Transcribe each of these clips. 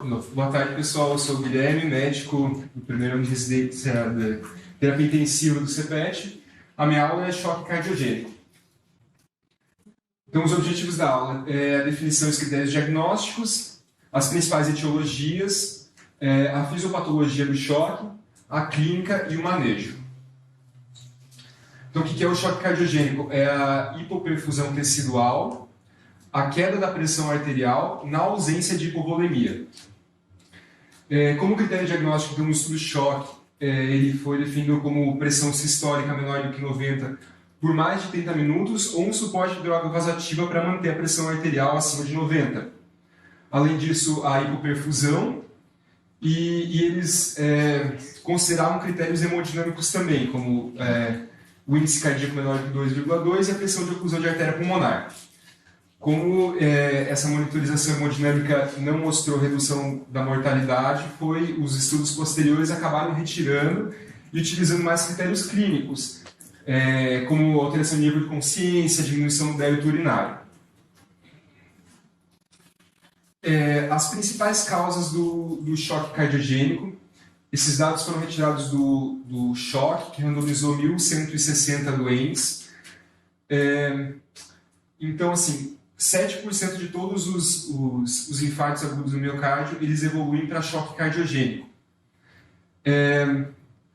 Boa tarde, pessoal. Eu sou o Guilherme, médico do primeiro ano de residência da terapia intensiva do CPET. A minha aula é choque cardiogênico. Então, os objetivos da aula é a definição dos critérios diagnósticos, as principais etiologias, a fisiopatologia do choque, a clínica e o manejo. Então, o que é o choque cardiogênico? É a hipoperfusão tecidual, a queda da pressão arterial na ausência de hipovolemia. Como critério diagnóstico de um estudo de choque, ele foi definido como pressão sistólica menor do que 90 por mais de 30 minutos ou um suporte de droga vasoativa para manter a pressão arterial acima de 90. Além disso, a hipoperfusão e eles consideravam critérios hemodinâmicos também, como o índice cardíaco menor de 2,2 e a pressão de oclusão de artéria pulmonar. Como essa monitorização hemodinâmica não mostrou redução da mortalidade, os estudos posteriores acabaram retirando e utilizando mais critérios clínicos, como alteração de nível de consciência, diminuição do débito urinário. As principais causas do choque cardiogênico, esses dados foram retirados do choque, que randomizou 1.160 doentes. Então, assim, 7% de todos os infartos agudos do miocárdio, eles evoluem para choque cardiogênico.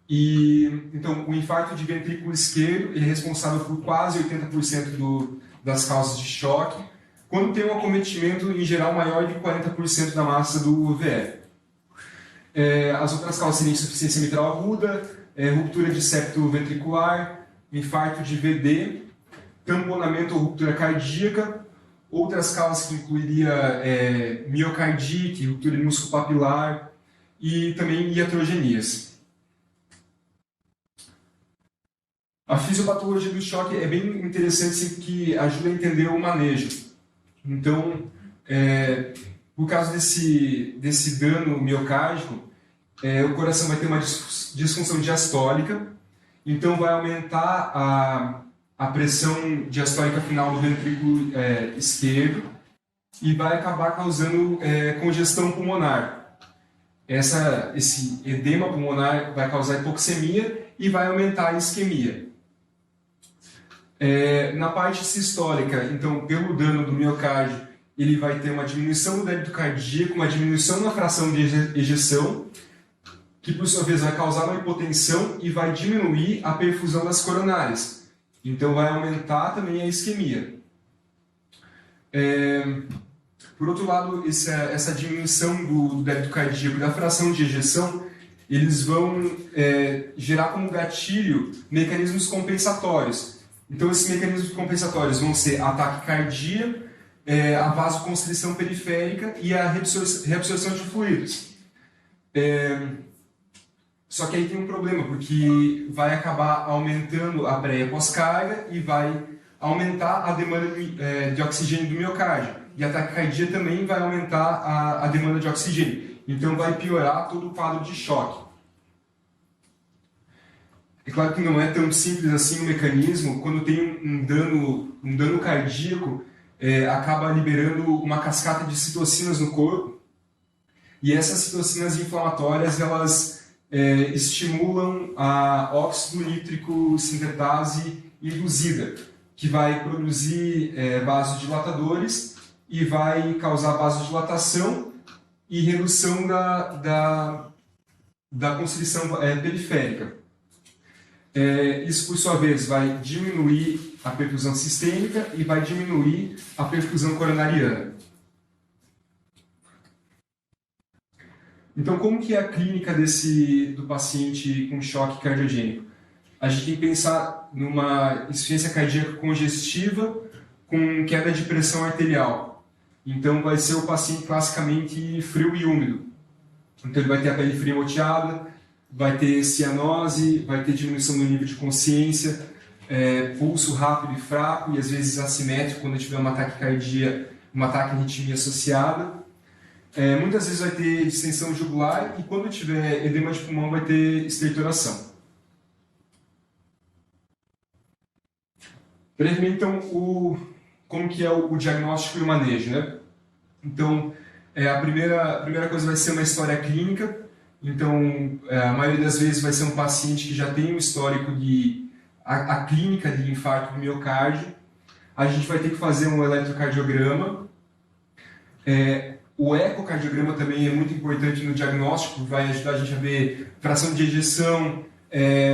Então, o infarto de ventrículo esquerdo ele é responsável por quase 80% das causas de choque, quando tem um acometimento, em geral, maior de 40% da massa do VF. As outras causas seriam insuficiência mitral aguda, ruptura de septo ventricular, infarto de VD, tamponamento ou ruptura cardíaca. Outras causas que incluiria miocardite, ruptura de músculo papilar e também iatrogenias. A fisiopatologia do choque é bem interessante, que ajuda a entender o manejo. Então, por causa desse dano miocárdico, o coração vai ter uma disfunção diastólica, então vai aumentar a pressão diastólica final do ventrículo esquerdo e vai acabar causando congestão pulmonar. Esse edema pulmonar vai causar hipoxemia e vai aumentar a isquemia. Na parte sistólica, então, pelo dano do miocárdio, ele vai ter uma diminuição do débito cardíaco, uma diminuição na fração de ejeção, que por sua vez vai causar uma hipotensão e vai diminuir a perfusão das coronárias. Então, vai aumentar também a isquemia. Por outro lado, essa diminuição do débito cardíaco e da fração de ejeção, eles vão gerar como gatilho mecanismos compensatórios. Então, esses mecanismos compensatórios vão ser a taquicardia, a vasoconstrição periférica e a reabsorção de fluidos. Só que aí tem um problema, porque vai acabar aumentando a pré- e pós-carga e vai aumentar a demanda de oxigênio do miocárdio. E a taquicardia também vai aumentar a demanda de oxigênio. Então vai piorar todo o quadro de choque. É claro que não é tão simples assim o mecanismo. Quando tem um dano cardíaco, acaba liberando uma cascata de citocinas no corpo. E essas citocinas inflamatórias, elas estimulam a óxido nítrico sintetase induzida, que vai produzir vasodilatadores e vai causar vasodilatação e redução da constrição periférica. Isso, por sua vez, vai diminuir a perfusão sistêmica e vai diminuir a perfusão coronariana. Então, como que é a clínica do paciente com choque cardiogênico? A gente tem que pensar numa insuficiência cardíaca congestiva com queda de pressão arterial. Então, vai ser o paciente classicamente frio e úmido. Então, ele vai ter a pele fria moteada, vai ter cianose, vai ter diminuição do nível de consciência, pulso rápido e fraco e às vezes assimétrico quando tiver uma taquicardia, uma taquiarritmia associada. Muitas vezes vai ter distensão jugular e quando tiver edema de pulmão vai ter estertoração. Brevemente, então, como que é o diagnóstico e o manejo, né? Então, A primeira coisa vai ser uma história clínica. Então, a maioria das vezes vai ser um paciente que já tem um histórico de a clínica de infarto do miocárdio. A gente vai ter que fazer um eletrocardiograma. O ecocardiograma também é muito importante no diagnóstico, vai ajudar a gente a ver fração de ejeção,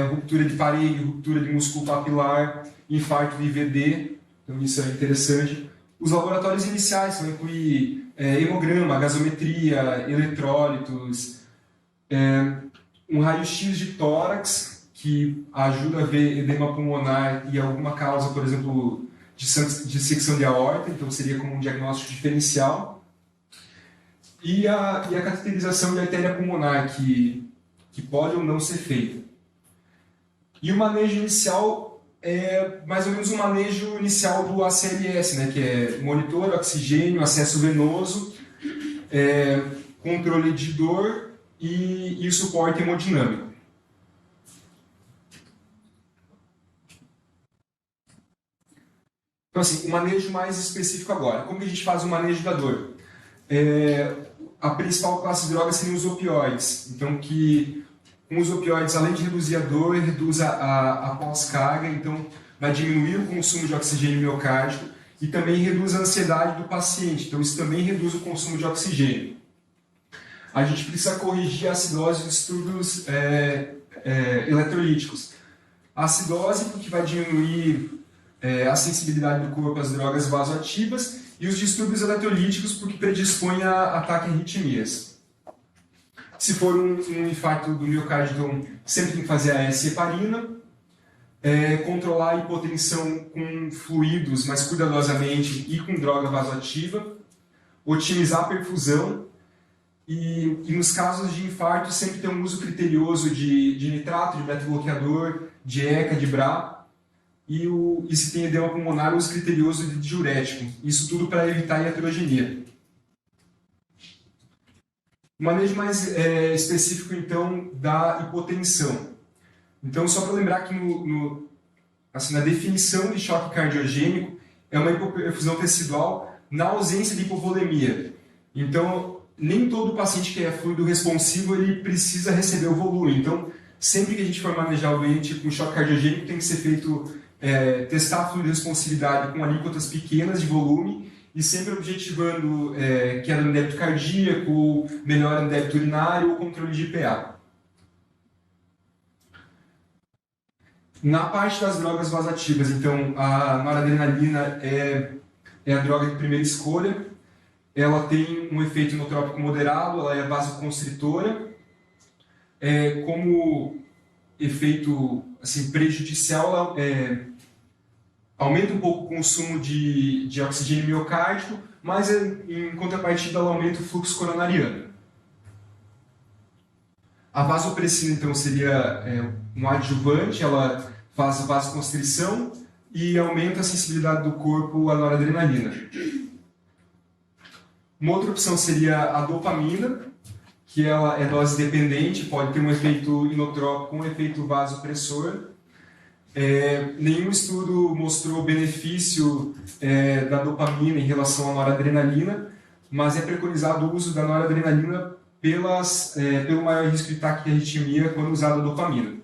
ruptura de parede, ruptura de músculo papilar, infarto de IVD, então isso é interessante. Os laboratórios iniciais vão incluir hemograma, gasometria, eletrólitos, um raio-x de tórax, que ajuda a ver edema pulmonar e alguma causa, por exemplo, de dissecção de aorta, então seria como um diagnóstico diferencial. E a cateterização de artéria pulmonar, que pode ou não ser feita. E o manejo inicial é mais ou menos o manejo inicial do ACLS, né, que é monitor, oxigênio, acesso venoso, controle de dor e o suporte hemodinâmico. Então, assim, o manejo mais específico agora. Como que a gente faz o manejo da dor? A principal classe de drogas seriam os opioides. Então, que com os opioides, além de reduzir a dor, reduz a pós-carga, então vai diminuir o consumo de oxigênio miocárdico e também reduz a ansiedade do paciente. Então, isso também reduz o consumo de oxigênio. A gente precisa corrigir a acidose dos distúrbios eletrolíticos. A acidose, porque vai diminuir a sensibilidade do corpo às drogas vasoativas, e os distúrbios eletrolíticos, porque predispõem a ataque a arritmias. Se for um infarto do miocárdio, então sempre tem que fazer a S-heparina, controlar a hipotensão com fluidos, mas cuidadosamente, e com droga vasoativa, otimizar a perfusão, e nos casos de infarto sempre tem um uso criterioso de nitrato, de beta-bloqueador, de ECA, de BRA, e se tem edema pulmonar, o uso criterioso de diurético. Isso tudo para evitar a iatrogenia. O manejo mais específico, então, da hipotensão. Então, só para lembrar que na definição de choque cardiogênico, é uma hipoperfusão tecidual na ausência de hipovolemia. Então, nem todo paciente que é fluido responsivo ele precisa receber o volume. Então, sempre que a gente for manejar o doente com choque cardiogênico, tem que ser feito testar a fluido responsividade com alíquotas pequenas de volume e sempre objetivando queda no débito cardíaco, melhora no débito urinário ou controle de IPA. Na parte das drogas vasoativas, então, a noradrenalina é a droga de primeira escolha. Ela tem um efeito inotrópico moderado, ela é vasoconstritora. Como efeito assim, prejudicial, aumenta um pouco o consumo de oxigênio miocárdico, mas em contrapartida ela aumenta o fluxo coronariano. A vasopressina, então, seria um adjuvante, ela faz vasoconstrição e aumenta a sensibilidade do corpo à noradrenalina. Uma outra opção seria a dopamina, que ela é dose dependente, pode ter um efeito inotrópico, um efeito vasopressor. Nenhum estudo mostrou benefício da dopamina em relação à noradrenalina, mas é preconizado o uso da noradrenalina pelo maior risco de taquiarritmia quando usada a dopamina.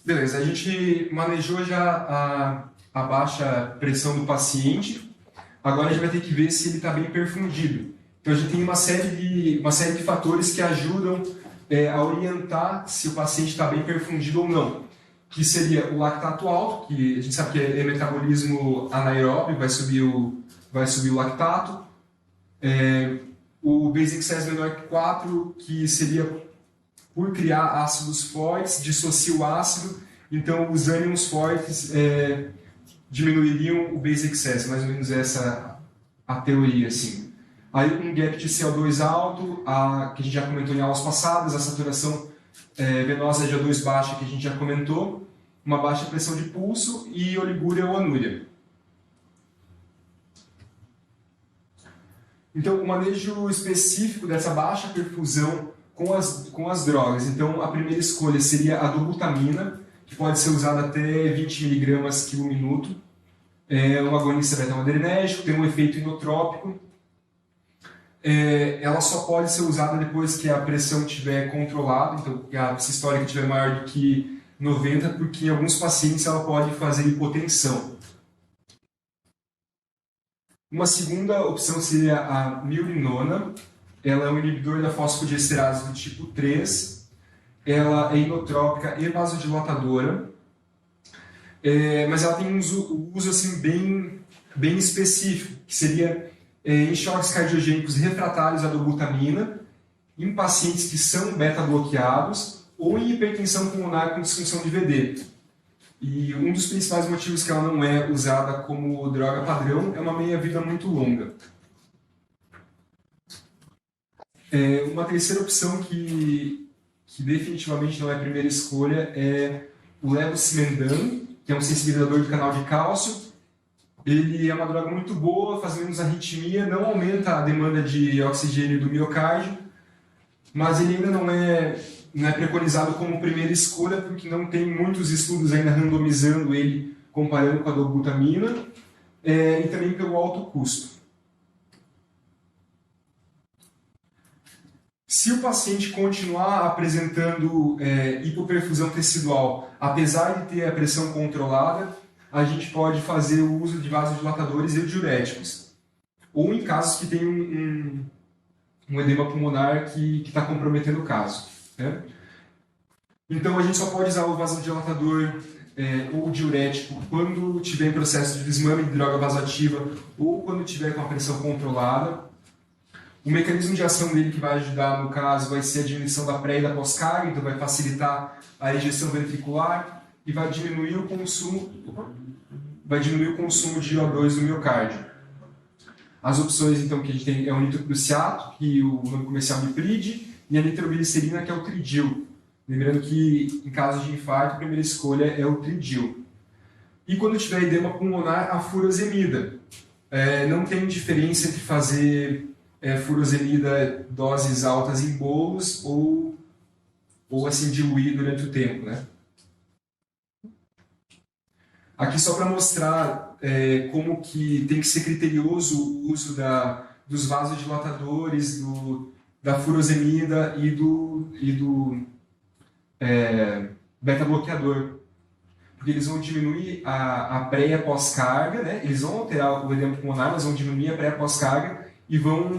Beleza, a gente manejou já a baixa pressão do paciente, agora a gente vai ter que ver se ele está bem perfundido. Então a gente tem uma série de fatores que ajudam a orientar se o paciente está bem perfundido ou não, que seria o lactato alto, que a gente sabe que é metabolismo anaeróbio, vai subir o lactato, o base excess menor que 4, que seria por criar ácidos fortes, dissocia o ácido, então os ânions fortes diminuiriam o base excess, mais ou menos essa a teoria, assim. Aí um gap de CO2 alto, que a gente já comentou em aulas passadas, a saturação venosa de O2 baixa, que a gente já comentou, uma baixa pressão de pulso e oligúria ou anúria. Então, o manejo específico dessa baixa perfusão com as drogas. Então, a primeira escolha seria a dobutamina, que pode ser usada até 20 mg/min. é um agonista beta-adrenérgico, tem um efeito inotrópico. Ela só pode ser usada depois que a pressão estiver controlada, então que a sistólica estiver maior do que 90, porque em alguns pacientes ela pode fazer hipotensão. Uma segunda opção seria a milrinona. Ela é um inibidor da fosfodiesterase do tipo 3. Ela é inotrópica e vasodilatadora, mas ela tem um uso assim, bem específico, que seria em choques cardiogênicos refratários à dobutamina, em pacientes que são beta-bloqueados ou em hipertensão pulmonar com disfunção de VD. E um dos principais motivos que ela não é usada como droga padrão é uma meia-vida muito longa. Uma terceira opção que definitivamente não é a primeira escolha é o levosimendan, que é um sensibilizador do canal de cálcio. Ele é uma droga muito boa, faz menos arritmia, não aumenta a demanda de oxigênio do miocárdio, mas ele ainda não é preconizado como primeira escolha, porque não tem muitos estudos ainda randomizando ele, comparando com a dobutamina, e também pelo alto custo. Se o paciente continuar apresentando hipoperfusão tecidual, apesar de ter a pressão controlada, a gente pode fazer o uso de vasodilatadores e diuréticos. Ou em casos que tem um edema pulmonar que está comprometendo o caso. Né? Então, a gente só pode usar o vasodilatador ou diurético quando tiver em processo de desmame de droga vasoativa ou quando tiver com a pressão controlada. O mecanismo de ação dele que vai ajudar, no caso, vai ser a diminuição da pré e da pós-carga, então vai facilitar a ejeção ventricular e vai diminuir o consumo de O2 do miocárdio. As opções, então, que a gente tem é o nitroprusiato, que o nome comercial é Miprid, e a nitroglicerina, que é o Tridil. Lembrando que, em caso de infarto, a primeira escolha é o Tridil. E quando tiver edema pulmonar, a furosemida. Não tem diferença entre fazer furosemida doses altas em bolos ou assim diluir durante o tempo, né? Aqui só para mostrar como que tem que ser criterioso o uso dos vasodilatadores, da furosemida e do beta-bloqueador. Porque eles vão diminuir a pré e a pós-carga, né? Eles vão alterar o edema pulmonar, mas vão diminuir a pré e a pós-carga e vão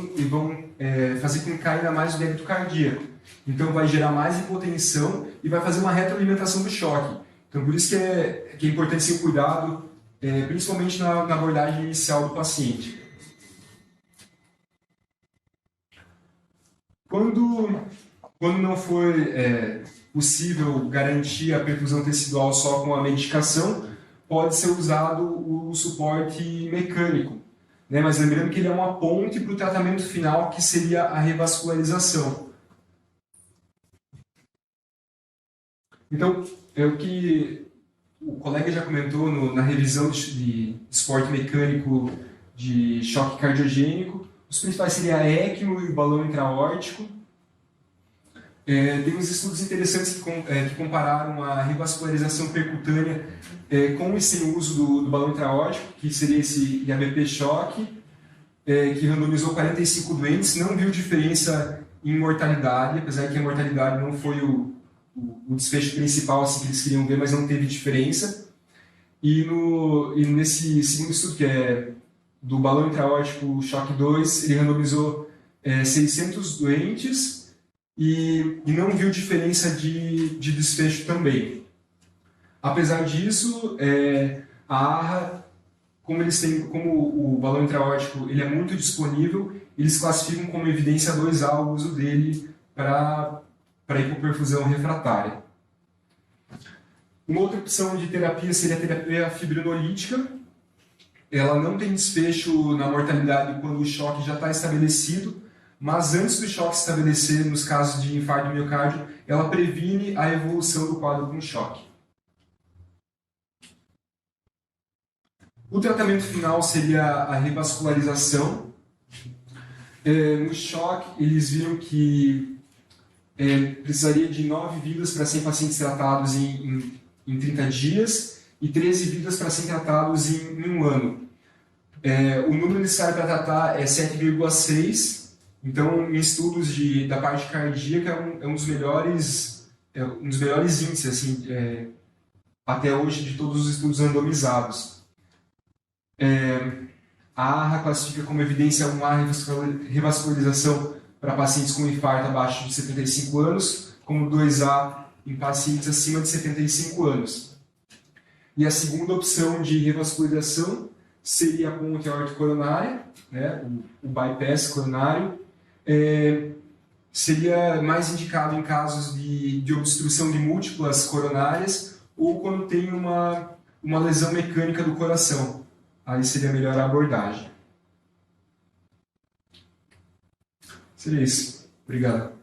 fazer com que caia ainda mais o débito cardíaco. Então vai gerar mais hipotensão e vai fazer uma retroalimentação do choque. Então por isso que é importante ser cuidado, principalmente na abordagem inicial do paciente. Quando não for possível garantir a perfusão tecidual só com a medicação, pode ser usado o suporte mecânico. Né? Mas lembrando que ele é uma ponte para o tratamento final, que seria a revascularização. Então, é o que o colega já comentou na revisão de suporte mecânico de choque cardiogênico. Os principais seriam a ECMO e o balão intra-aórtico. Tem uns estudos interessantes que compararam a revascularização percutânea com e sem o uso do balão intra-aórtico, que seria esse IABP choque, que randomizou 45 doentes, não viu diferença em mortalidade, apesar que a mortalidade não foi o desfecho principal assim, que eles queriam ver, mas não teve diferença. E nesse segundo estudo, que é do balão intra-aórtico choque 2, ele randomizou 600 doentes, e não viu diferença de desfecho também. Apesar disso, a ARRA, como o balão intra-aórtico ele é muito disponível, eles classificam como evidência 2A o uso dele para hipoperfusão refratária. Uma outra opção de terapia seria a terapia fibrinolítica. Ela não tem desfecho na mortalidade quando o choque já está estabelecido, mas antes do choque se estabelecer, nos casos de infarto do miocárdio, ela previne a evolução do quadro com choque. O tratamento final seria a revascularização. No choque, eles viram que precisaria de 9 vidas para 100 pacientes tratados em 30 dias, e 13 vidas para serem tratados em um ano. O número necessário para tratar é 7,6, então em estudos da parte cardíaca é um dos melhores índices assim, até hoje de todos os estudos randomizados. A ARRA classifica como evidência 1A revascularização para pacientes com infarto abaixo de 75 anos, como 2A em pacientes acima de 75 anos. E a segunda opção de revascularização seria a ponte aórtico-coronária, né, o bypass coronário, seria mais indicado em casos de obstrução de múltiplas coronárias ou quando tem uma lesão mecânica do coração. Aí seria melhor a abordagem. Seria isso. Obrigado.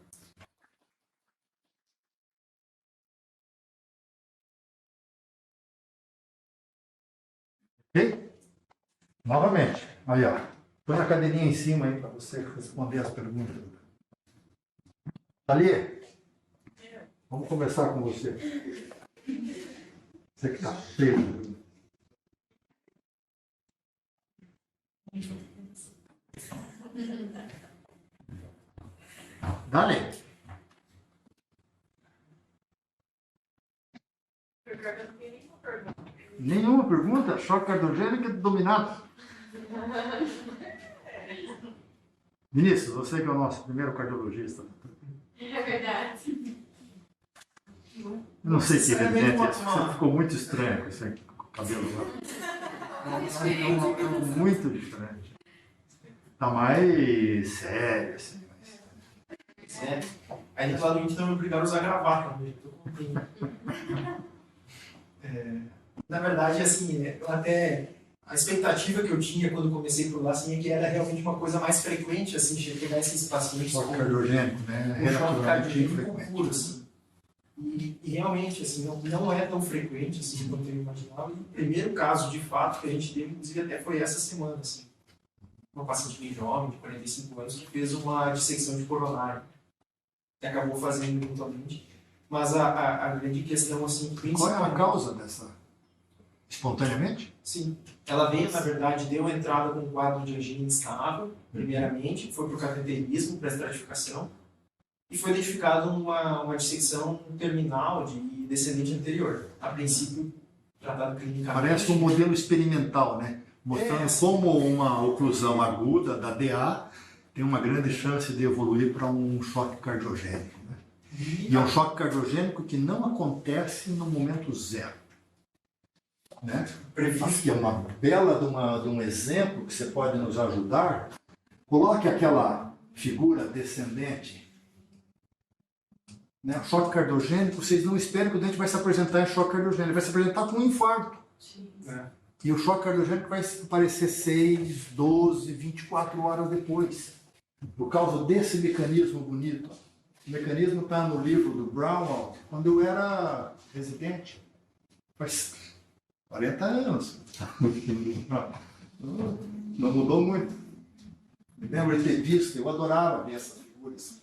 Ok? Novamente. Aí, ó. Põe a cadeirinha em cima aí para você responder as perguntas. Ali, vamos começar com você. Você que está cheio. Dale. Nenhuma pergunta? Choque cardiogênico dominado. Vinícius, você que é o nosso primeiro cardiologista. É verdade. Eu não sei o que é evidente. Você ficou muito estranho com isso aqui, com o cabelo lá. É muito diferente. Tá mais sério, assim. Sério? Aí, claramente, não me obrigaram a usar gravata também. Na verdade, assim, eu até... A expectativa que eu tinha quando comecei por lá, assim, é que era realmente uma coisa mais frequente, assim, de pegar esses pacientes Choque cardiogênico, né? com choque cardíaco Frequente. puro, assim. E realmente, assim, não é tão frequente, assim, quanto eu imaginava. E o primeiro caso, de fato, que a gente teve, inclusive, até foi essa semana, assim. Uma paciente bem jovem, de 45 anos, que fez uma dissecção de coronário. Que acabou fazendo eventualmente. Mas a grande questão, assim, Qual é a principalmente... causa dessa? Espontaneamente? Sim. Ela veio, na verdade, deu entrada com um quadro de angina instável, primeiramente, foi para o cateterismo, para a estratificação, e foi identificado uma dissecção terminal de descendente anterior. A princípio, tratado clinicamente. Parece um modelo experimental, né? Mostrando como uma oclusão aguda da DA tem uma grande chance de evoluir para um choque cardiogênico. Né? E é um choque cardiogênico que não acontece no momento zero. Né? Aqui é uma bela de um exemplo que você pode nos ajudar. Coloque aquela figura descendente. Né? Choque cardiogênico, vocês não esperem que o dente vai se apresentar em choque cardiogênico, ele vai se apresentar com um infarto. E o choque cardiogênico vai aparecer 6, 12, 24 horas depois. Por causa desse mecanismo bonito. O mecanismo está no livro do Brownwald, quando eu era residente. Faz 40 anos. Não mudou muito. Me lembro de ter visto, eu adorava ver essas figuras.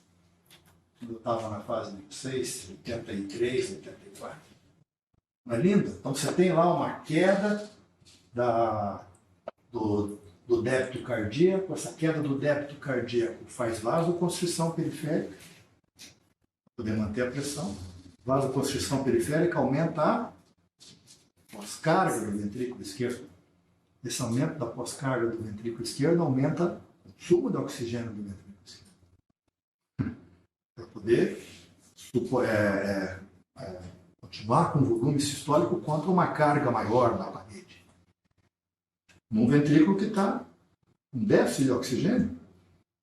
Quando eu estava na fase de 6, 83, 84. Não é lindo? Então você tem lá uma queda do débito cardíaco. Essa queda do débito cardíaco faz vasoconstrição periférica, para poder manter a pressão. Vasoconstrição periférica aumenta a pós-carga do ventrículo esquerdo. Esse aumento da pós-carga do ventrículo esquerdo aumenta o consumo de oxigênio do ventrículo esquerdo. Para poder continuar com o volume sistólico contra uma carga maior na parede. Num ventrículo que está com déficit de oxigênio,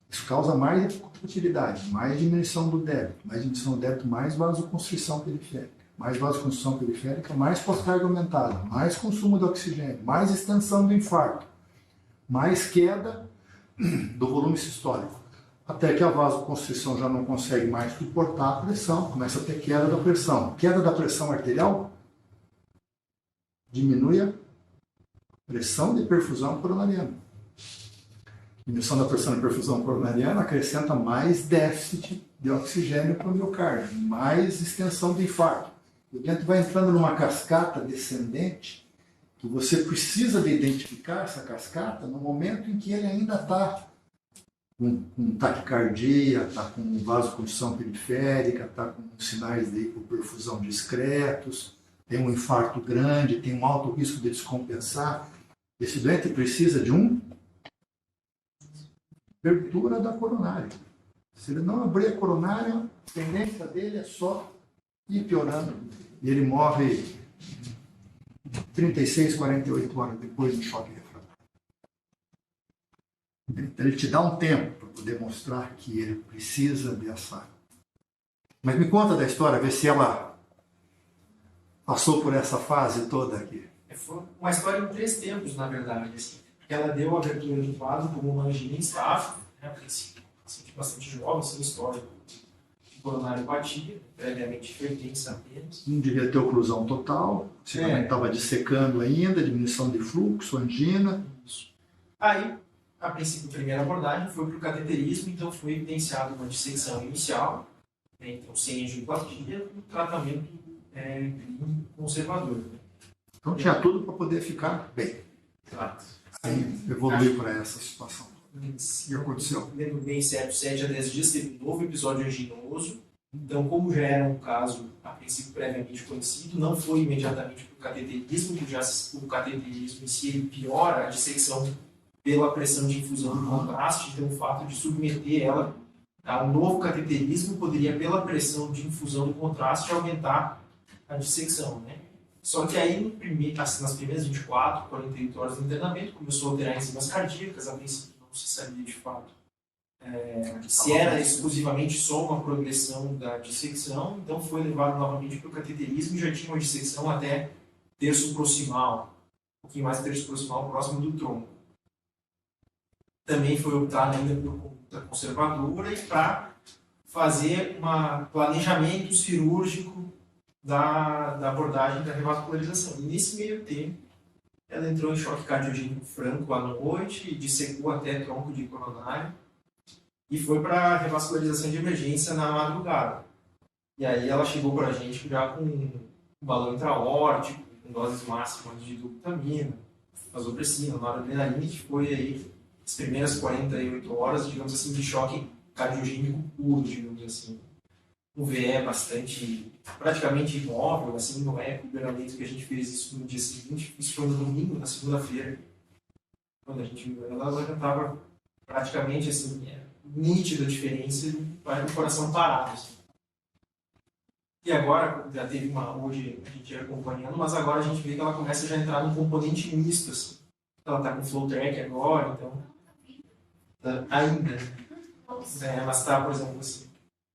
isso causa mais utilidade, mais diminuição do débito, mais vasoconstrição periférica. Mais vasoconstrição periférica, mais pós-carga aumentada, mais consumo de oxigênio, mais extensão do infarto, mais queda do volume sistólico. Até que a vasoconstrição já não consegue mais suportar a pressão, começa a ter queda da pressão. Queda da pressão arterial diminui a pressão de perfusão coronariana. Diminuição da pressão de perfusão coronariana acrescenta mais déficit de oxigênio para o miocárdio, mais extensão do infarto. O dente vai entrando numa cascata descendente que você precisa de identificar essa cascata no momento em que ele ainda está com taquicardia, está com vasoconstrição periférica, está com sinais de hipoperfusão discretos, tem um infarto grande, tem um alto risco de descompensar. Esse doente precisa de abertura da coronária. Se ele não abrir a coronária, a tendência dele é só ir piorando. E ele morre 36, 48 horas depois do choque refratário. Então, ele te dá um tempo para poder mostrar que ele precisa dessa. Mas me conta da história, vê se ela passou por essa fase toda aqui. Foi uma história em 3 tempos, na verdade. Assim. Ela deu a abertura do quadro como uma angina instável, né, a princípio, assim, bastante jovem, sem história de coronariopatia, previamente hipertensa apenas. Não devia ter oclusão total, você também estava dissecando ainda, diminuição de fluxo, angina. Isso. Aí, a princípio, a primeira abordagem foi para o cateterismo, então foi evidenciado uma dissecção inicial, né, então sem angioplastia, um tratamento clínico conservador. Né? Então tinha tudo para poder ficar bem. Exato. Sem evoluir para essa situação. E aconteceu. Lembro bem, certo, 7 a 10 dias teve um novo episódio anginoso. Então, como já era um caso, a princípio, previamente conhecido, não foi imediatamente para o cateterismo, porque já o cateterismo em si ele piora a dissecção pela pressão de infusão do contraste. Então, o fato de submeter ela a um novo cateterismo poderia, pela pressão de infusão do contraste, aumentar a dissecção, né? Só que aí, nas primeiras 24, 48 horas de internamento, começou a alterar enzimas cardíacas, a princípio não se sabia de fato se era exclusivamente só uma progressão da dissecção, então foi levado novamente para o cateterismo e já tinha uma dissecção até terço proximal, um pouquinho mais terço proximal próximo do tronco. Também foi optado ainda por conduta conservadora e para fazer um planejamento cirúrgico da abordagem da revascularização. E nesse meio tempo, ela entrou em choque cardiogênico franco à noite, dissecou até tronco de coronário e foi para a revascularização de emergência na madrugada. E aí ela chegou para a gente já com um balão intraórtico, com doses máximas de dobutamina, vasopressina, noradrenalina, que foi aí as primeiras 48 horas, digamos assim, de choque cardiogênico puro, digamos assim. Um VE bastante, praticamente imóvel, assim, não é primeiramente que a gente fez isso no dia seguinte, isso foi no domingo, na segunda-feira, quando a gente viu ela já estava praticamente, assim, nítida a diferença do coração parado, assim. E agora, já teve hoje a gente ia acompanhando, mas agora a gente vê que ela começa já a entrar num componente misto, assim. Ela está com flow track agora, então, ainda, ela está, por exemplo, assim,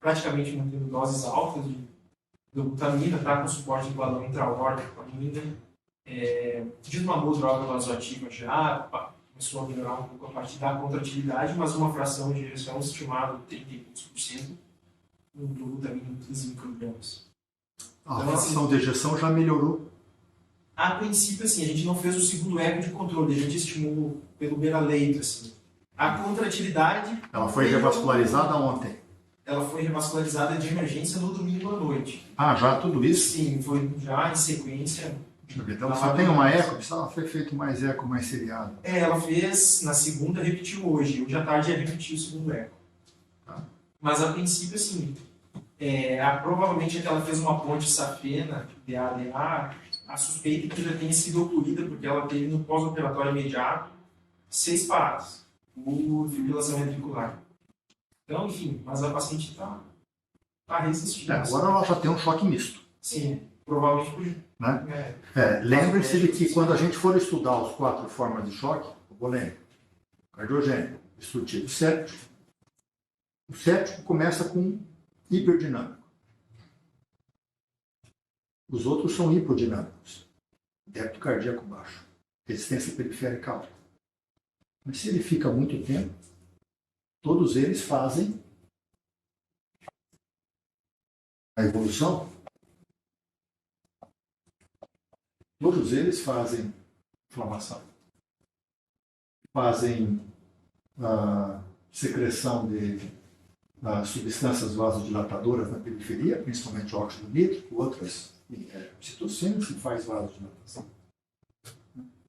praticamente mantendo doses altas de dobutamina, está com suporte de balão intraórtico ainda, desmamou droga vasoativa já, começou a melhorar um pouco a parte da contratilidade, mas uma fração de injeção estimada de 30%, no dobutamina 15 microgramas. A fração de ejeção já melhorou. A princípio, assim, a gente não fez o segundo eco de controle, a gente estimulou pelo beira-leito, assim. A contratilidade... Ela foi revascularizada ontem. Ela foi revascularizada de emergência no domingo à noite. Ah, já tudo isso? Sim, foi já em sequência. Então você tem uma eco, precisava ter feito mais eco, mais seriado. Ela fez na segunda, repetiu hoje. Hoje à tarde ia repetir o segundo eco. Tá. Mas a princípio, assim, provavelmente é que ela fez uma ponte safena, DA-DA, a suspeita é que já tenha sido ocorrida, porque ela teve no pós-operatório imediato 6 paradas por fibrilação ventricular. Então, enfim, mas a paciente está resistindo. Agora ela já tem um choque misto. Sim, provavelmente por... Né? Lembre-se de que quando a gente for estudar as 4 formas de choque, o polêmico, cardiogênico, obstrutivo, séptico, o séptico começa com hiperdinâmico. Os outros são hipodinâmicos. Débito cardíaco baixo, resistência periférica alta. Mas se ele fica muito tempo, todos eles fazem a evolução. Todos eles fazem inflamação. Fazem a secreção de substâncias vasodilatadoras na periferia, principalmente óxido nítrico, outras citocinas, que faz vasodilatação.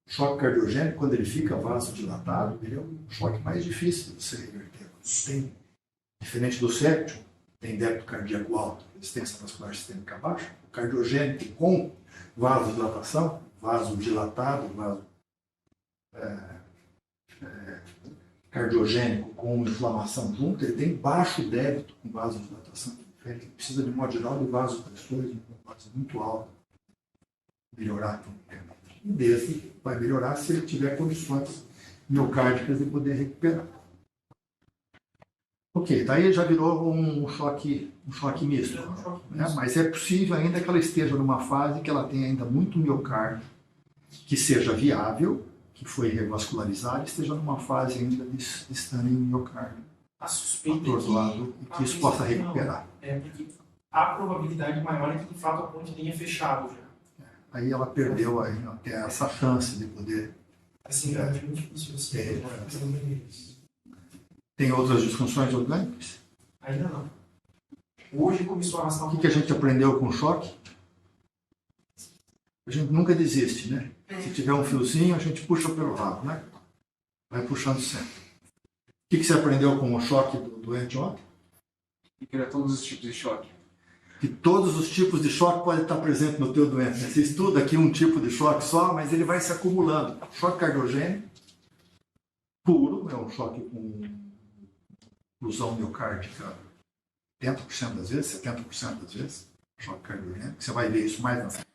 choque cardiogênico, quando ele fica vasodilatado, ele é um choque mais difícil de você reverter. Tem, diferente do séptico, tem débito cardíaco alto, resistência vascular sistêmica baixa, o cardiogênico com vasodilatação, vasodilatado, cardiogênico com inflamação junto, ele tem baixo débito com vasodilatação. Ele precisa, de modo geral, de vasopressores muito alto melhorar clinicamente. E desse vai melhorar se ele tiver condições miocárdicas de poder recuperar. Ok, daí já virou um choque misto. Né? Mas é possível ainda que ela esteja numa fase que ela tenha ainda muito miocárdio, que seja viável, que foi revascularizado, esteja numa fase ainda de stane miocárdio. A suspeita Atordoado, e que isso possa recuperar. É porque a probabilidade maior é que de fato a ponte tenha fechado já. Aí ela perdeu aí, até essa chance de poder. Assim, é muito difícil assim. Tem outras disfunções orgânicas? Ainda não. Hoje começou a arrastar O que a gente aprendeu com o choque? A gente nunca desiste, né? Se tiver um fiozinho, a gente puxa pelo rabo, né? Vai puxando sempre. O que você aprendeu com o choque do doente ontem? E criar todos os tipos de choque. Que todos os tipos de choque podem estar presentes no teu doente. Você estuda aqui um tipo de choque só, mas ele vai se acumulando. Choque cardiogênico puro, é um choque com oclusão miocárdica 80% das vezes, 70% das vezes. Choque cardiogênico. Você vai ver isso mais na frente.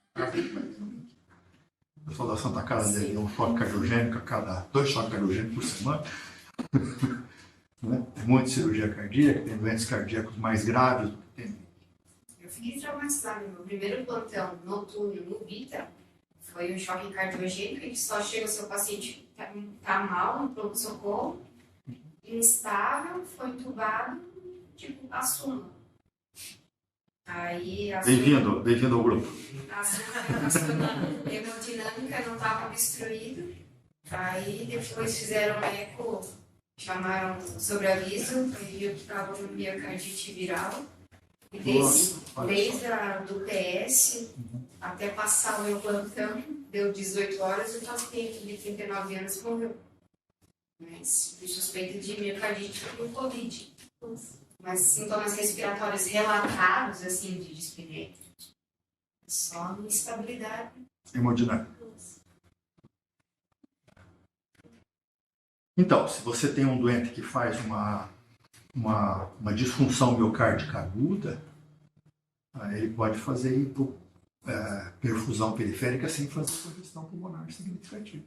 O pessoal da Santa Casa dele é um choque cardiogênico a cada 2 choques cardiogênicos por semana. Né? Tem muita cirurgia cardíaca, tem doentes cardíacos mais graves do que tem. Eu fiquei traumatizada. Meu primeiro plantão noturno no Vita foi um choque cardiogênico que só chega o seu paciente tá mal no pronto-socorro, instável, foi entubado, tipo, assuma. Aí a Bem-vindo ao grupo. a hemodinâmica não estava obstruída. Aí depois fizeram eco, chamaram sobreaviso, aí viu que estava com miocardite viral. E desde a do PS até passar o meu plantão, deu 18 horas e o paciente de 39 anos morreu. Mas fui suspeita de miocardite por Covid. Mas sintomas respiratórios relatados, assim, de dispneia. Só instabilidade. Hemodinâmica. Então, se você tem um doente que faz uma disfunção miocárdica aguda, ele pode fazer perfusão periférica sem fazer congestão pulmonar significativa.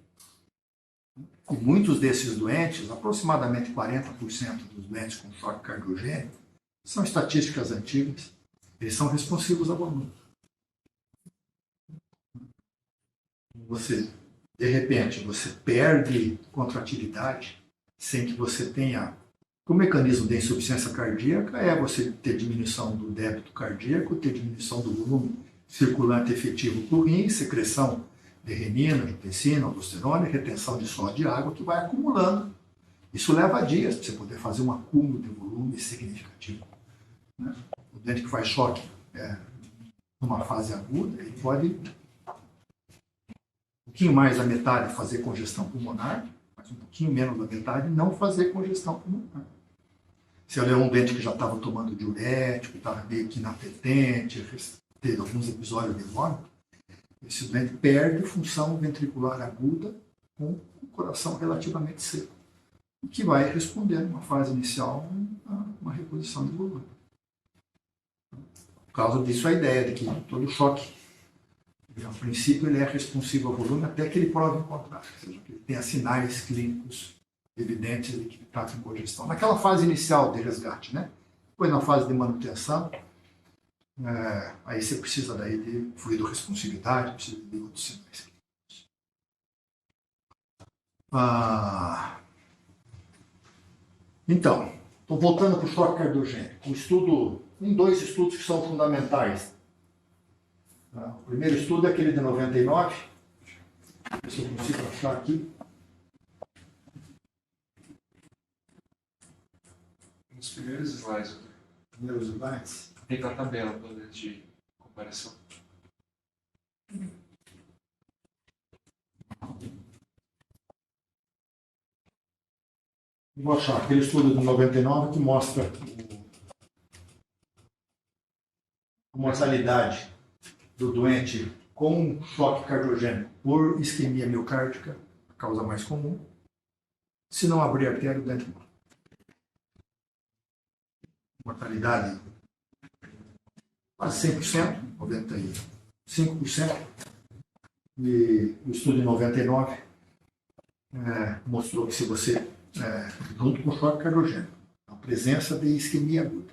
E muitos desses doentes, aproximadamente 40% dos doentes com choque cardiogênico, são estatísticas antigas, eles são responsivos a volume. De repente, você perde contratividade sem que você tenha... O mecanismo da insuficiência cardíaca é você ter diminuição do débito cardíaco, ter diminuição do volume circulante efetivo para o rim, secreção de renina, angiotensina, aldosterona, retenção de sódio e água que vai acumulando. Isso leva dias para você poder fazer um acúmulo de volume significativo. Né? O doente que faz choque numa fase aguda, ele pode um pouquinho mais da metade fazer congestão pulmonar, mas um pouquinho menos da metade não fazer congestão pulmonar. Se ele é um doente que já estava tomando diurético, estava meio que inapetente, teve alguns episódios de vômito, esse doente perde função ventricular aguda com o coração relativamente seco, o que vai responder numa fase inicial a uma reposição de volume. Por causa disso, a ideia de que todo choque, a princípio, ele é responsivo ao volume até que ele prove o contrário, ou seja, que ele tenha sinais clínicos evidentes de que está com congestão. Naquela fase inicial de resgate, né? Depois, na fase de manutenção, aí você precisa daí de fluido responsividade, precisa de outros sinais clínicos. Então, estou voltando para o choque cardiogênico. Tem 2 estudos que são fundamentais. O primeiro estudo é aquele de 99. Ver se eu consigo achar aqui. Nos primeiros slides. Primeiros slides. Tem a tabela de comparação. Vou achar aquele estudo de 99 que mostra a mortalidade do doente com choque cardiogênico por isquemia miocárdica, a causa mais comum. Se não abrir a artéria, o doente morre. Mortalidade quase 100%, 95%. E o estudo de 99 mostrou que se você, junto com o choque cardiogênico, a presença de isquemia aguda,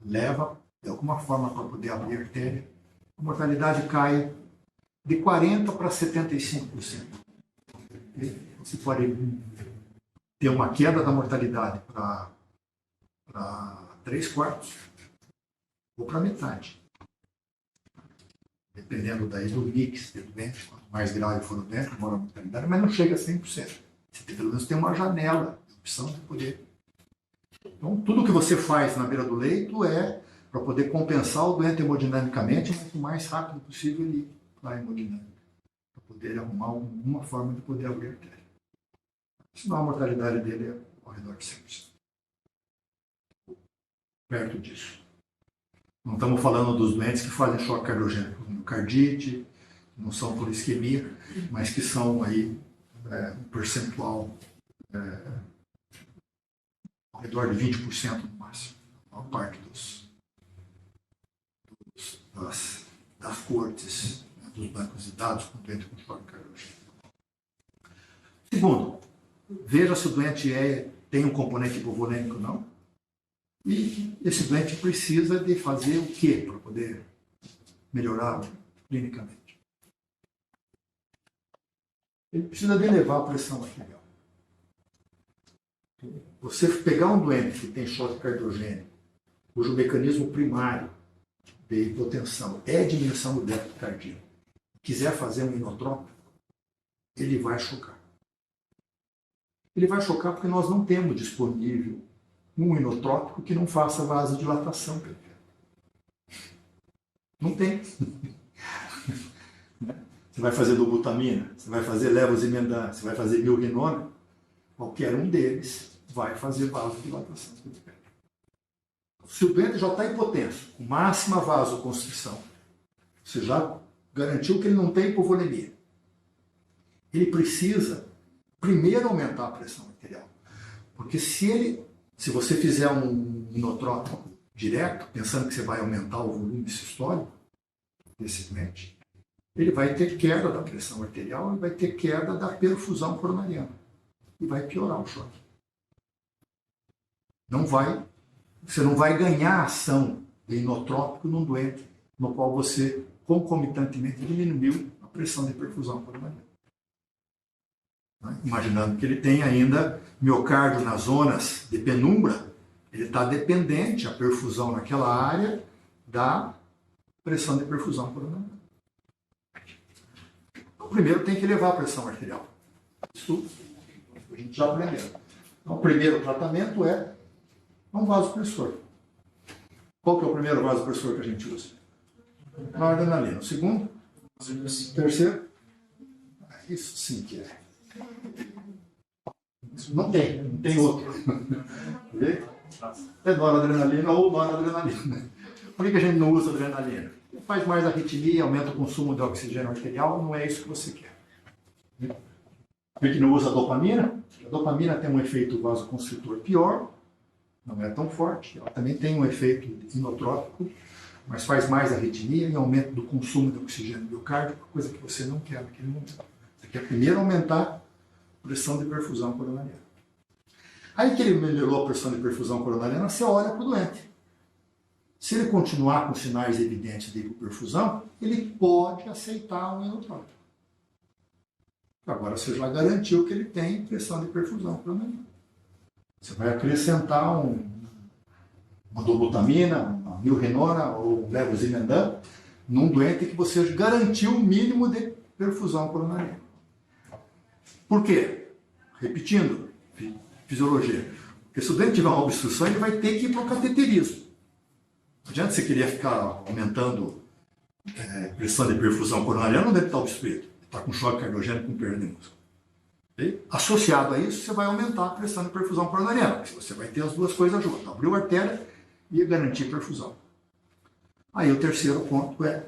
leva de alguma forma para poder abrir a artéria, a mortalidade cai de 40% para 75%. Você pode ter uma queda da mortalidade para 3/4 ou para metade. Dependendo daí do mix do doente, quanto mais grave for o doente, maior a mortalidade, mas não chega a 100%. Você pelo menos tem uma janela de opção de poder. Então, tudo que você faz na beira do leito é para poder compensar o doente hemodinamicamente, mas o mais rápido possível ele ir para a hemodinâmica, para poder arrumar uma forma de poder abrir a artéria. Senão a mortalidade dele é ao redor de 100%. Perto disso. Não estamos falando dos doentes que fazem choque cardiogênico, miocardite, não são por isquemia, mas que são aí um percentual ao redor de 20% no máximo. A maior parte das cortes, dos bancos de dados com doente com choque cardiogênico. Segundo, veja se o doente tem um componente hipovolêmico ou não. E esse doente precisa de fazer o quê para poder melhorar clinicamente? Ele precisa de elevar a pressão arterial. Você pegar um doente que tem choque cardiogênico, cujo mecanismo primário de hipotensão é a diminuição do débito cardíaco, quiser fazer um inotrópico, ele vai chocar. Ele vai chocar porque nós não temos disponível um inotrópico que não faça vasodilatação. Não tem. Você vai fazer dobutamina, você vai fazer levosimendan, você vai fazer milrinona, qualquer um deles vai fazer vasodilatação. Se o doente já está hipotenso, com máxima vasoconstrição, você já garantiu que ele não tem hipovolemia. Ele precisa primeiro aumentar a pressão arterial. Porque se você fizer um inotrópico direto, pensando que você vai aumentar o volume sistólico desse doente, ele vai ter queda da pressão arterial e vai ter queda da perfusão coronariana. E vai piorar o choque. Você não vai ganhar ação de inotrópico num doente no qual você concomitantemente diminuiu a pressão de perfusão coronariana. Imaginando que ele tem ainda miocárdio nas zonas de penumbra, ele está dependente, a perfusão naquela área, da pressão de perfusão coronariana. Então, primeiro tem que elevar a pressão arterial. Isso a gente já aprendeu. Então, o primeiro tratamento é um vasopressor. Qual que é o primeiro vasopressor que a gente usa? Noradrenalina. O segundo? O terceiro? Isso sim que é. Não tem outro. É noradrenalina ou noradrenalina. Por que a gente não usa adrenalina? Faz mais arritmia, aumenta o consumo de oxigênio arterial, não é isso que você quer. Por que não usa a dopamina? A dopamina tem um efeito vasoconstritor pior, não é tão forte. Ela também tem um efeito inotrópico, mas faz mais arritmia e aumento do consumo de oxigênio biocárdico, coisa que você não quer naquele momento. Você quer primeiro aumentar a pressão de perfusão coronariana. Aí que ele melhorou a pressão de perfusão coronariana, você olha para o doente. Se ele continuar com sinais evidentes de hipoperfusão, ele pode aceitar um inotrópico. Agora você já garantiu que ele tem pressão de perfusão coronariana. Você vai acrescentar uma dobutamina, uma milrinona ou um levosimendan num doente que você garantiu o mínimo de perfusão coronariana. Por quê? Repetindo, fisiologia. Porque se o doente tiver uma obstrução, ele vai ter que ir para o cateterismo. Não adianta você querer ficar aumentando pressão de perfusão coronariana, não deve estar obstruído. Está com choque cardiogênico com perda de músculo. Okay? Associado a isso, você vai aumentar a pressão de perfusão coronariana. Você vai ter as duas coisas juntas, abrir a artéria e garantir perfusão. Aí o terceiro ponto é,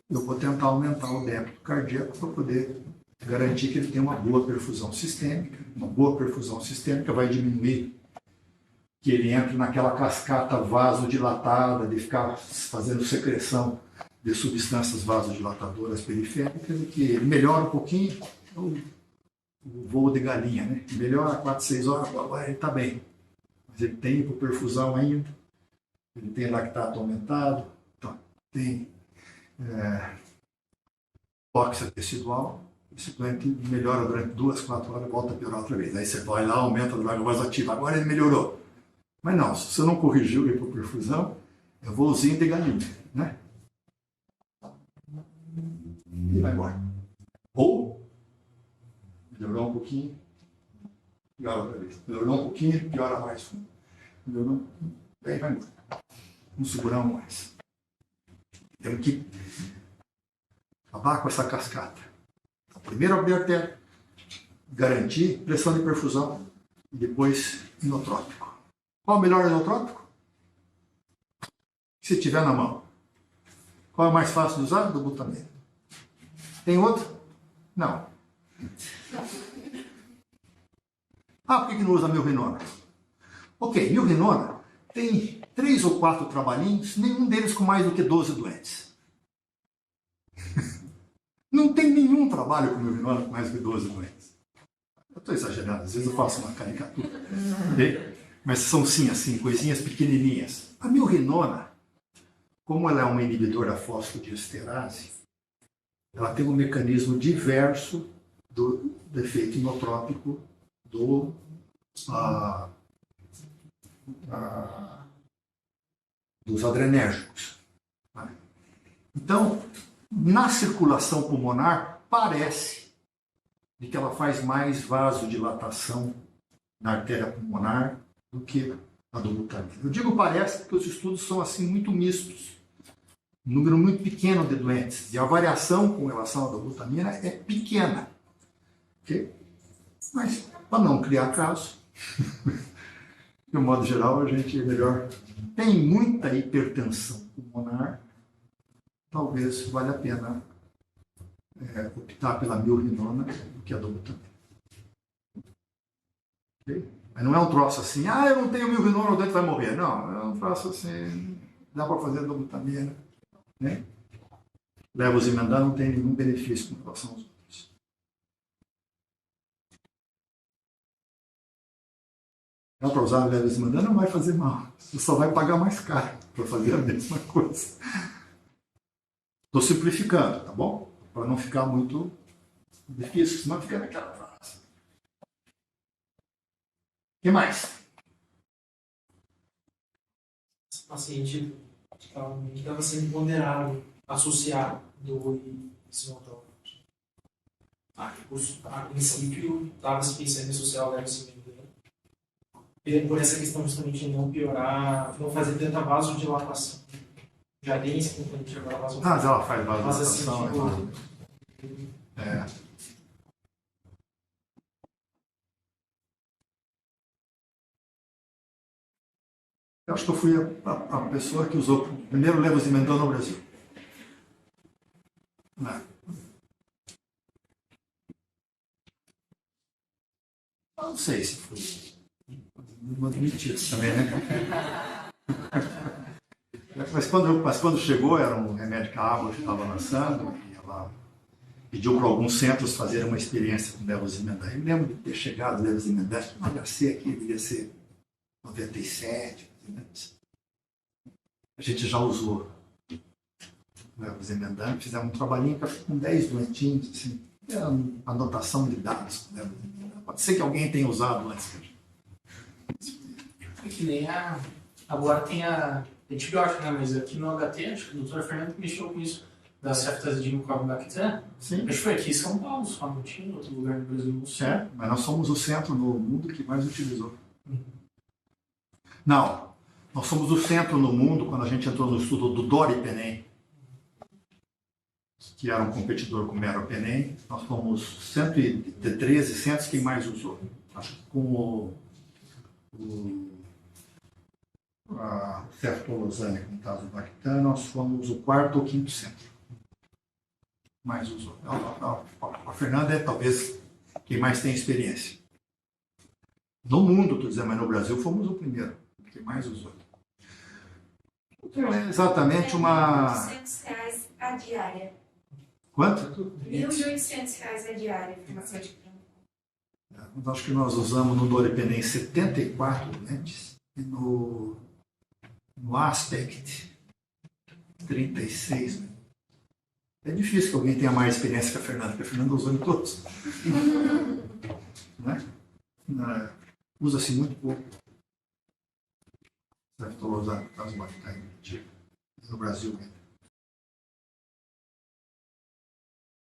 eu vou tentar aumentar o débito cardíaco para poder garantir que ele tenha uma boa perfusão sistêmica. Uma boa perfusão sistêmica vai diminuir que ele entre naquela cascata vasodilatada de ficar fazendo secreção de substâncias vasodilatadoras periféricas, e que ele melhora um pouquinho o voo de galinha, né? Melhora 4, 6 horas, agora ele está bem. Mas ele tem hipoperfusão ainda, ele tem lactato aumentado, tem tóxica tecidual. Esse doente melhora durante 2, 4 horas e volta a piorar outra vez. Aí você vai lá, aumenta a droga vasoativa. Agora ele melhorou. Mas não, se você não corrigiu a hipoperfusão, é voozinho de galinha, né? E vai embora. Ou melhorou um pouquinho, piora outra vez. Melhorou um pouquinho, piora mais. Melhorou, aí vai embora. Não seguramos mais. Temos que acabar com essa cascata. Primeiro abrir a artéria, garantir pressão de perfusão e depois inotrópico. Qual é o melhor inotrópico? Se tiver na mão. Qual é o mais fácil de usar? Do butamina. Tem outro? Não. Por que não usa milrinona? Ok, milrinona tem 3 ou 4 trabalhinhos, nenhum deles com mais do que 12 doentes. Não tem nenhum trabalho com milrinona com mais do que 12 doentes. Eu estou exagerando, às vezes eu faço uma caricatura. Okay? Mas são sim, assim, coisinhas pequenininhas. A milrinona, como ela é uma inibidora fosfodiesterase, ela tem um mecanismo diverso do efeito inotrópico dos adrenérgicos. Então, na circulação pulmonar, parece de que ela faz mais vasodilatação na artéria pulmonar do que a do butamina. Eu digo parece porque os estudos são assim muito mistos. Um número muito pequeno de doentes. E a variação com relação à da butamina é pequena. Okay? Mas, para não criar caso, de um modo geral, a gente é melhor. Tem muita hipertensão pulmonar, talvez valha a pena optar pela milrinona do que a do butamina. Okay? Mas não é um troço assim, eu não tenho milrinona, o doente vai morrer. Não, é um troço assim, dá para fazer do butamina. Né? Levosimendan não tem nenhum benefício com relação aos outros. Dá para usar levosimendan, não vai fazer mal. Você só vai pagar mais caro para fazer a mesma coisa. Estou simplificando, tá bom? Para não ficar muito difícil, senão fica naquela frase. O que mais? Esse paciente estava sendo ponderado, associado do sinotópico. A princípio, estava se pensando em associar o levosimendan. Por essa questão justamente de não piorar, não fazer tanta vasodilatação. Já tem esse componente agora vasodilatação. Mas ela faz vasodilatação. Eu acho que eu fui a pessoa que usou o primeiro levosimendan no Brasil. Não sei se foi. Não admiti isso também, né? Mas quando chegou, era um remédio que a Água estava lançando, e ela pediu para alguns centros fazerem uma experiência com levosimendan. Eu me lembro de ter chegado levosimendan, no HC aqui, devia ser 97, a gente já usou levosimendan, fizemos um trabalhinho com 10 doentinhos, assim, era uma anotação de dados. Pode ser que alguém tenha usado antes. É que nem agora tem a antibiótico, né? Mas aqui no HT, acho que o Dr. Fernando mexeu com isso, da ceftazidina com Corbacter. Sim. Acho que foi aqui em São Paulo, só não tinha em outro lugar no Brasil. Não sei. Mas nós somos o centro no mundo que mais utilizou. Não, nós somos o centro no mundo quando a gente entrou no estudo do Doripenem. que era um competidor com o meropenem. Nós fomos 113 centros, quem mais usou. Acho que com a ceftolozane, no caso do Bactan, nós fomos o 4º ou 5º centro. Mais usou. A Fernanda é talvez quem mais tem experiência. No mundo, estou dizendo, mas no Brasil fomos o primeiro, quem mais usou. É exatamente uma... R$1.800 a diária. Quanto? R$1.800 a diária, farmacêutica. Acho que nós usamos no Doripenem 74 lentes e no Aspect 36. É difícil que alguém tenha mais experiência que a Fernanda, porque a Fernanda usou em todos. Né? Usa-se muito pouco. Ceftolozane, no caso do Bactan, no Brasil mesmo.